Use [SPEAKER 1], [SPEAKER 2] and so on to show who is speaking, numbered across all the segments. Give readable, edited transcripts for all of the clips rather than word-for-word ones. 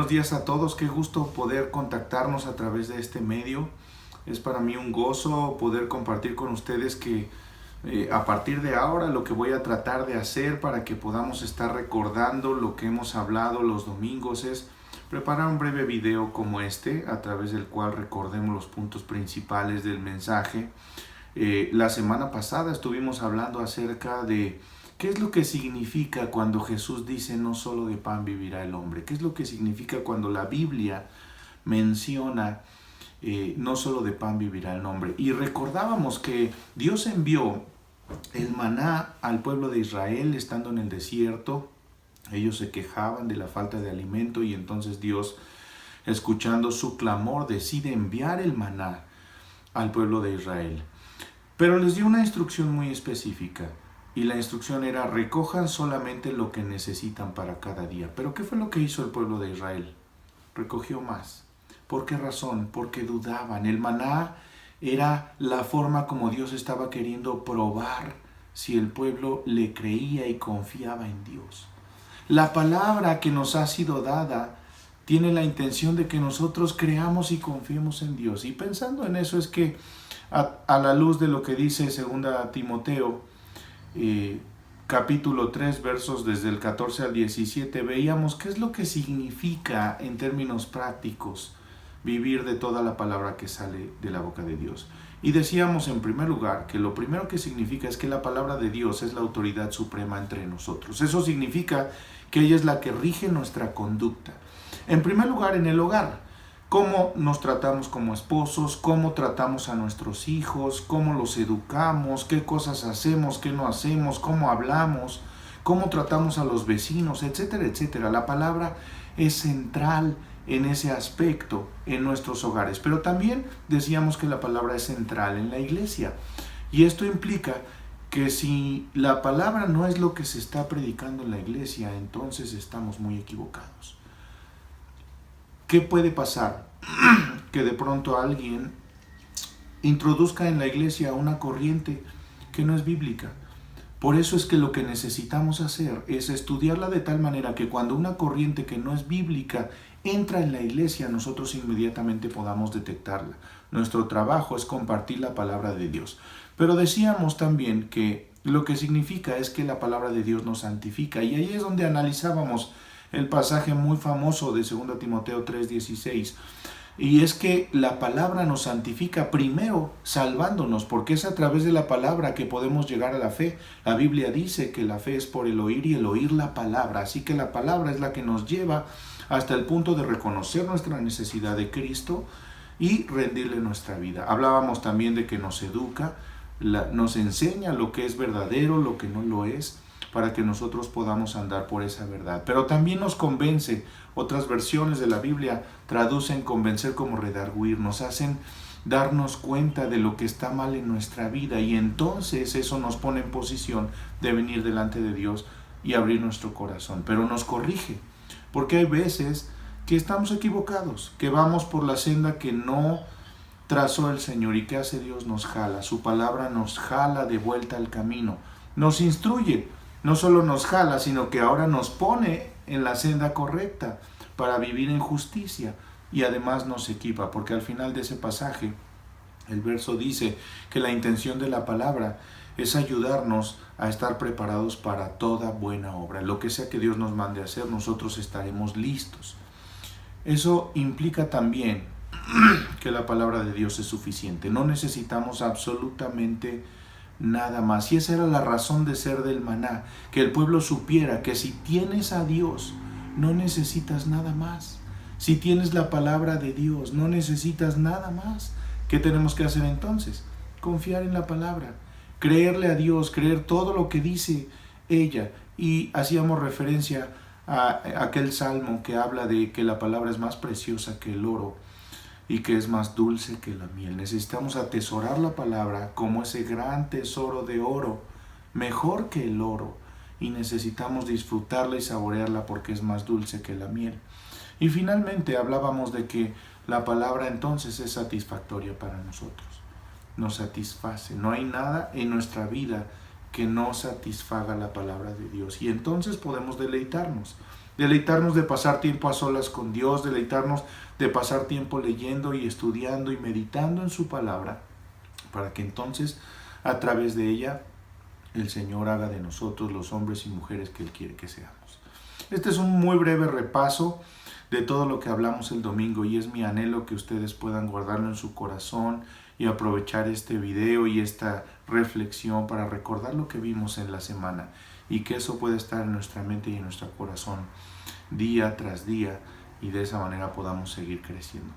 [SPEAKER 1] buenos días a todos, qué gusto poder contactarnos a través de este medio. Es para mí un gozo poder compartir con ustedes que a partir de ahora lo que voy a tratar de hacer para que podamos estar recordando lo que hemos hablado los domingos es preparar un breve video como este, a través del cual recordemos los puntos principales del mensaje. La semana pasada estuvimos hablando acerca de ¿qué es lo que significa cuando Jesús dice no solo de pan vivirá el hombre? ¿Qué es lo que significa cuando la Biblia menciona no solo de pan vivirá el hombre? Y recordábamos que Dios envió el maná al pueblo de Israel estando en el desierto. Ellos se quejaban de la falta de alimento y entonces Dios, escuchando su clamor, decide enviar el maná al pueblo de Israel. Pero les dio una instrucción muy específica. Y la instrucción era, recojan solamente lo que necesitan para cada día. Pero ¿qué fue lo que hizo el pueblo de Israel? Recogió más. ¿Por qué razón? Porque dudaban. El maná era la forma como Dios estaba queriendo probar si el pueblo le creía y confiaba en Dios. La palabra que nos ha sido dada tiene la intención de que nosotros creamos y confiemos en Dios. Y pensando en eso es que a la luz de lo que dice 2 Timoteo, capítulo 3, versos desde el 14 al 17, veíamos qué es lo que significa en términos prácticos vivir de toda la palabra que sale de la boca de Dios. Y decíamos en primer lugar que lo primero que significa es que la palabra de Dios es la autoridad suprema entre nosotros. Eso significa que ella es la que rige nuestra conducta. En primer lugar, en el hogar. Cómo nos tratamos como esposos, cómo tratamos a nuestros hijos, cómo los educamos, qué cosas hacemos, qué no hacemos, cómo hablamos, cómo tratamos a los vecinos, etcétera, etcétera. La palabra es central en ese aspecto en nuestros hogares. Pero también decíamos que la palabra es central en la iglesia. Y esto implica que si la palabra no es lo que se está predicando en la iglesia, entonces estamos muy equivocados. ¿Qué puede pasar? Que de pronto alguien introduzca en la iglesia una corriente que no es bíblica. Por eso es que lo que necesitamos hacer es estudiarla de tal manera que cuando una corriente que no es bíblica entra en la iglesia, nosotros inmediatamente podamos detectarla. Nuestro trabajo es compartir la palabra de Dios. Pero decíamos también que lo que significa es que la palabra de Dios nos santifica. Y ahí es donde analizábamos el pasaje muy famoso de 2 Timoteo 3:16. Y es que la palabra nos santifica primero salvándonos, porque es a través de la palabra que podemos llegar a la fe. La Biblia dice que la fe es por el oír y el oír la palabra. Así que la palabra es la que nos lleva hasta el punto de reconocer nuestra necesidad de Cristo y rendirle nuestra vida. Hablábamos también de que nos educa, nos enseña lo que es verdadero, lo que no lo es, para que nosotros podamos andar por esa verdad. Pero también nos convence. Otras versiones de la Biblia traducen convencer como redarguir, nos hacen darnos cuenta de lo que está mal en nuestra vida y entonces eso nos pone en posición de venir delante de Dios y abrir nuestro corazón. Pero nos corrige, porque hay veces que estamos equivocados, que vamos por la senda que no trazó el Señor. ¿Y qué hace Dios? Nos jala, su palabra nos jala de vuelta al camino, nos instruye. No solo nos jala, sino que ahora nos pone en la senda correcta para vivir en justicia y además nos equipa, porque al final de ese pasaje el verso dice que la intención de la palabra es ayudarnos a estar preparados para toda buena obra. Lo que sea que Dios nos mande a hacer, nosotros estaremos listos. Eso implica también que la palabra de Dios es suficiente. No necesitamos absolutamente nada más. Y esa era la razón de ser del maná, que el pueblo supiera que si tienes a Dios, no necesitas nada más. Si tienes la palabra de Dios, no necesitas nada más. ¿Qué tenemos que hacer entonces? Confiar en la palabra, creerle a Dios, creer todo lo que dice ella. Y hacíamos referencia a aquel salmo que habla de que la palabra es más preciosa que el oro y que es más dulce que la miel. Necesitamos atesorar la palabra como ese gran tesoro de oro, mejor que el oro, y necesitamos disfrutarla y saborearla porque es más dulce que la miel. Y finalmente hablábamos de que la palabra entonces es satisfactoria para nosotros, nos satisface. No hay nada en nuestra vida que no satisfaga la palabra de Dios y entonces podemos deleitarnos. deleitarnos de pasar tiempo a solas con Dios, deleitarnos de pasar tiempo leyendo y estudiando y meditando en su palabra, para que entonces a través de ella el Señor haga de nosotros los hombres y mujeres que Él quiere que seamos. Este es un muy breve repaso de todo lo que hablamos el domingo, y es mi anhelo que ustedes puedan guardarlo en su corazón y aprovechar este video y esta reflexión para recordar lo que vimos en la semana, y que eso pueda estar en nuestra mente y en nuestro corazón día tras día, y de esa manera podamos seguir creciendo.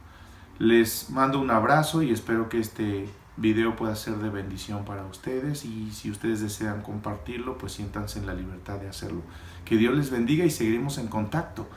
[SPEAKER 1] Les mando un abrazo y espero que este video pueda ser de bendición para ustedes, y si ustedes desean compartirlo, pues siéntanse en la libertad de hacerlo. Que Dios les bendiga y seguiremos en contacto.